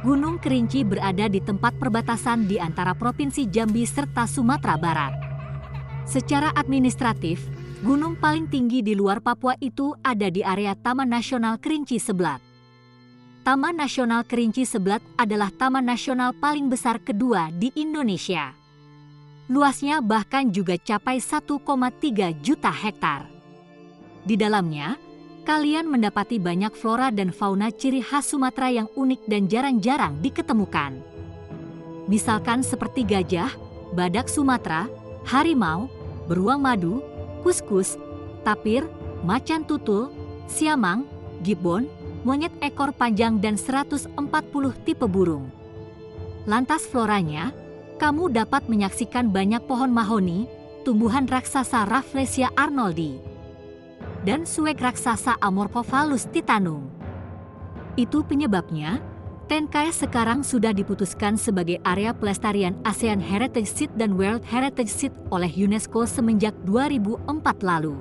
Gunung Kerinci berada di tempat perbatasan di antara Provinsi Jambi serta Sumatera Barat. Secara administratif, gunung paling tinggi di luar Papua itu ada di area Taman Nasional Kerinci Seblat. Taman Nasional Kerinci Seblat adalah taman nasional paling besar kedua di Indonesia. Luasnya bahkan juga capai 1,3 juta hektar. Di dalamnya, kalian mendapati banyak flora dan fauna ciri khas Sumatera yang unik dan jarang-jarang diketemukan. Misalkan seperti gajah, badak Sumatera, harimau, beruang madu, kuskus, tapir, macan tutul, siamang, gibbon, monyet ekor panjang dan 140 tipe burung. Lantas floranya, kamu dapat menyaksikan banyak pohon mahoni, tumbuhan raksasa Rafflesia arnoldi, dan suek raksasa Amorphophallus titanum. Itu penyebabnya, TNKS sekarang sudah diputuskan sebagai area pelestarian ASEAN Heritage Site dan World Heritage Site oleh UNESCO semenjak 2004 lalu.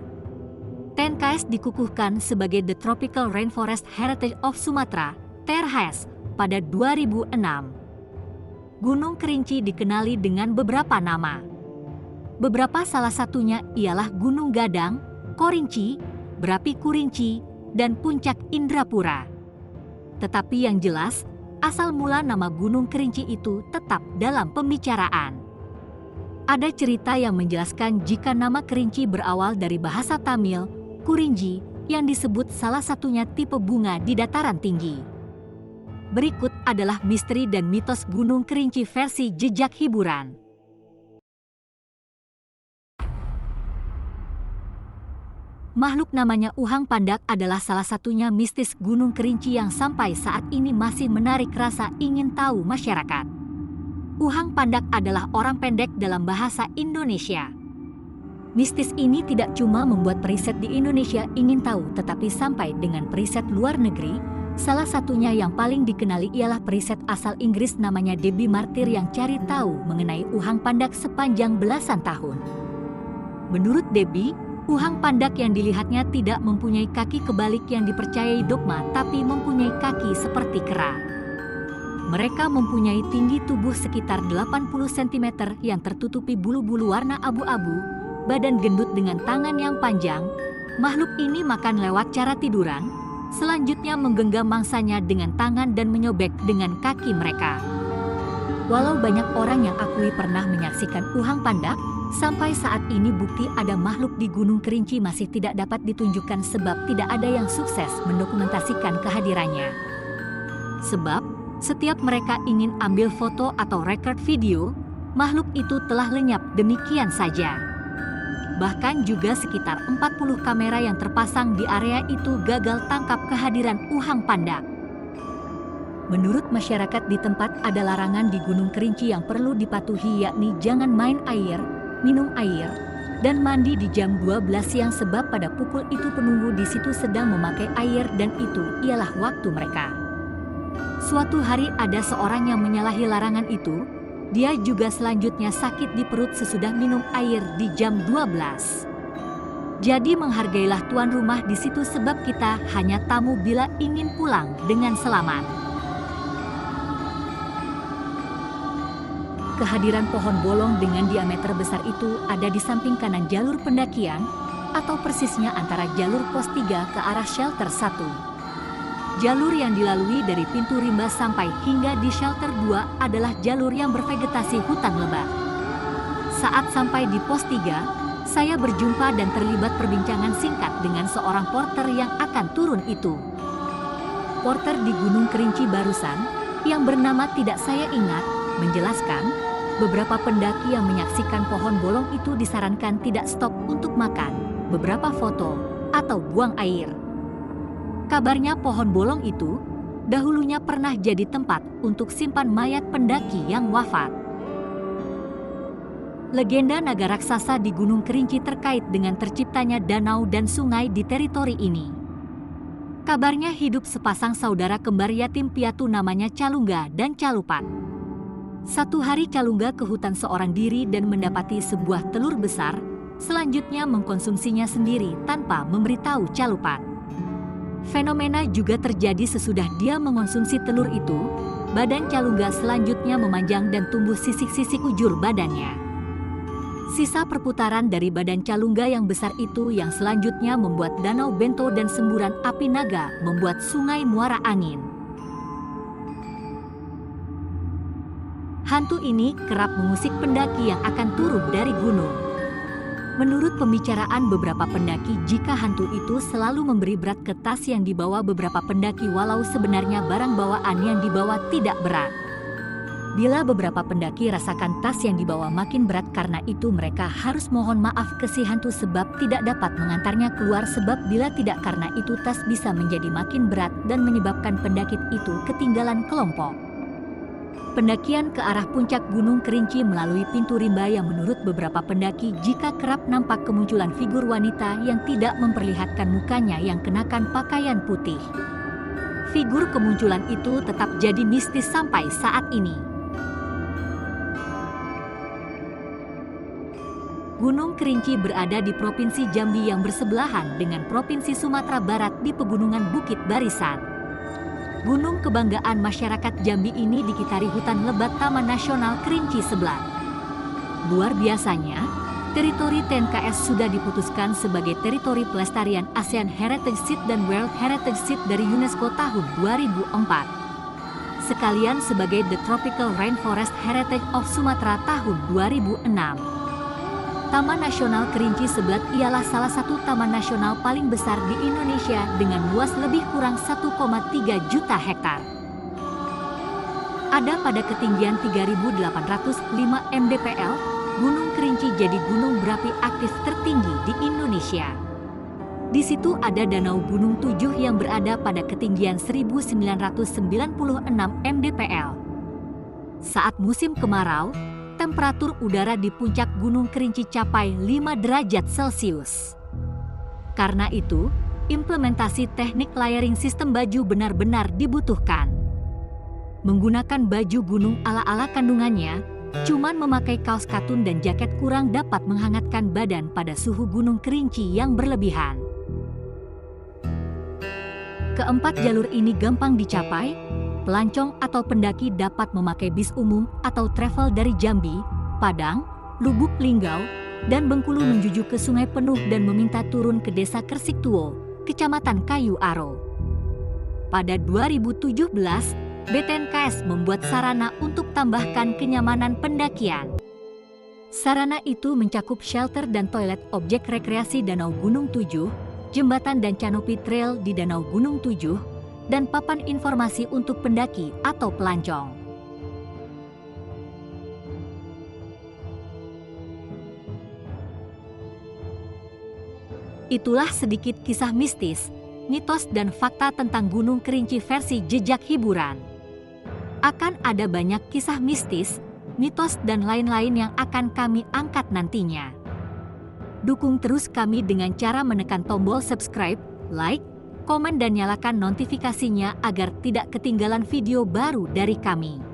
TNKS dikukuhkan sebagai The Tropical Rainforest Heritage of Sumatra, TRHS, pada 2006. Gunung Kerinci dikenali dengan beberapa nama. Beberapa salah satunya ialah Gunung Gadang, Korinci, Berapi Kurinci, dan Puncak Indrapura. Tetapi yang jelas, asal mula nama Gunung Kerinci itu tetap dalam pembicaraan. Ada cerita yang menjelaskan jika nama Kerinci berawal dari bahasa Tamil, Kurinji, yang disebut salah satunya tipe bunga di dataran tinggi. Berikut adalah misteri dan mitos Gunung Kerinci versi jejak hiburan. Makhluk namanya Uhang Pandak adalah salah satunya mistis Gunung Kerinci yang sampai saat ini masih menarik rasa ingin tahu masyarakat. Uhang Pandak adalah orang pendek dalam bahasa Indonesia. Mistis ini tidak cuma membuat periset di Indonesia ingin tahu, tetapi sampai dengan periset luar negeri. Salah satunya yang paling dikenali ialah periset asal Inggris namanya Debbie Martyr yang cari tahu mengenai Uhang Pandak sepanjang belasan tahun. Menurut Debbie, Uhang Pandak yang dilihatnya tidak mempunyai kaki kebalik yang dipercayai dogma, tapi mempunyai kaki seperti kera. Mereka mempunyai tinggi tubuh sekitar 80 cm yang tertutupi bulu-bulu warna abu-abu, badan gendut dengan tangan yang panjang. Makhluk ini makan lewat cara tiduran, selanjutnya menggenggam mangsanya dengan tangan dan menyobek dengan kaki mereka. Walau banyak orang yang akui pernah menyaksikan Uhang Pandak, sampai saat ini bukti ada makhluk di Gunung Kerinci masih tidak dapat ditunjukkan sebab tidak ada yang sukses mendokumentasikan kehadirannya. Sebab, setiap mereka ingin ambil foto atau rekod video, makhluk itu telah lenyap demikian saja. Bahkan juga sekitar 40 kamera yang terpasang di area itu gagal tangkap kehadiran Uhang Pandak. Menurut masyarakat di tempat ada larangan di Gunung Kerinci yang perlu dipatuhi, yakni jangan main air, minum air, dan mandi di jam 12 siang sebab pada pukul itu penunggu di situ sedang memakai air dan itu ialah waktu mereka. Suatu hari ada seorang yang menyalahi larangan itu. Dia juga selanjutnya sakit di perut sesudah minum air di jam 12. Jadi menghargailah tuan rumah di situ sebab kita hanya tamu bila ingin pulang dengan selamat. Kehadiran pohon bolong dengan diameter besar itu ada di samping kanan jalur pendakian atau persisnya antara jalur pos 3 ke arah shelter 1. Jalur yang dilalui dari pintu rimba sampai hingga di shelter 2 adalah jalur yang bervegetasi hutan lebat. Saat sampai di pos 3, saya berjumpa dan terlibat perbincangan singkat dengan seorang porter yang akan turun itu. Porter di Gunung Kerinci barusan, yang bernama tidak saya ingat, menjelaskan, beberapa pendaki yang menyaksikan pohon bolong itu disarankan tidak stop untuk makan, beberapa foto, atau buang air. Kabarnya pohon bolong itu dahulunya pernah jadi tempat untuk simpan mayat pendaki yang wafat. Legenda naga raksasa di Gunung Kerinci terkait dengan terciptanya danau dan sungai di teritori ini. Kabarnya hidup sepasang saudara kembar yatim piatu namanya Calungga dan Calupat. Satu hari Calungga ke hutan seorang diri dan mendapati sebuah telur besar, selanjutnya mengkonsumsinya sendiri tanpa memberitahu Calupat. Fenomena juga terjadi sesudah dia mengonsumsi telur itu, Badan Calungga selanjutnya memanjang dan tumbuh sisik-sisik ujur badannya. Sisa perputaran dari badan Calungga yang besar itu yang selanjutnya membuat Danau Bento dan semburan api naga membuat sungai muara angin. Hantu ini kerap mengusik pendaki yang akan turun dari gunung. Menurut pembicaraan beberapa pendaki, jika hantu itu selalu memberi berat ke tas yang dibawa beberapa pendaki walau sebenarnya barang bawaan yang dibawa tidak berat. Bila beberapa pendaki rasakan tas yang dibawa makin berat, karena itu mereka harus mohon maaf ke si hantu sebab tidak dapat mengantarnya keluar, sebab bila tidak karena itu tas bisa menjadi makin berat dan menyebabkan pendaki itu ketinggalan kelompok. Pendakian ke arah puncak Gunung Kerinci melalui pintu rimba yang menurut beberapa pendaki jika kerap nampak kemunculan figur wanita yang tidak memperlihatkan mukanya yang kenakan pakaian putih. Figur kemunculan itu tetap jadi mistis sampai saat ini. Gunung Kerinci berada di Provinsi Jambi yang bersebelahan dengan Provinsi Sumatera Barat di Pegunungan Bukit Barisan. Gunung kebanggaan masyarakat Jambi ini dikitari hutan lebat Taman Nasional Kerinci Seblat. Luar biasanya, teritori TNKS sudah diputuskan sebagai teritori pelestarian ASEAN Heritage Site dan World Heritage Site dari UNESCO tahun 2004. Sekalian sebagai The Tropical Rainforest Heritage of Sumatra tahun 2006. Taman Nasional Kerinci Seblat ialah salah satu taman nasional paling besar di Indonesia dengan luas lebih kurang 1,3 juta hektar. Ada pada ketinggian 3.805 mdpl, Gunung Kerinci jadi gunung berapi aktif tertinggi di Indonesia. Di situ ada Danau Gunung Tujuh yang berada pada ketinggian 1.996 mdpl. Saat musim kemarau, temperatur udara di puncak Gunung Kerinci capai 5 derajat Celcius. Karena itu, implementasi teknik layering sistem baju benar-benar dibutuhkan. Menggunakan baju gunung ala-ala kandungannya, cuman memakai kaos katun dan jaket kurang dapat menghangatkan badan pada suhu Gunung Kerinci yang berlebihan. Keempat jalur ini gampang dicapai. Pelancong atau pendaki dapat memakai bis umum atau travel dari Jambi, Padang, Lubuk Linggau, dan Bengkulu menuju ke Sungai Penuh dan meminta turun ke Desa Kersiktuo, Kecamatan Kayu Aro. Pada 2017, BTNKS membuat sarana untuk tambahkan kenyamanan pendakian. Sarana itu mencakup shelter dan toilet, objek rekreasi Danau Gunung Tujuh, jembatan dan canopy trail di Danau Gunung Tujuh, dan papan informasi untuk pendaki atau pelancong. Itulah sedikit kisah mistis, mitos dan fakta tentang Gunung Kerinci versi jejak hiburan. Akan ada banyak kisah mistis, mitos dan lain-lain yang akan kami angkat nantinya. Dukung terus kami dengan cara menekan tombol subscribe, like, komen dan nyalakan notifikasinya agar tidak ketinggalan video baru dari kami.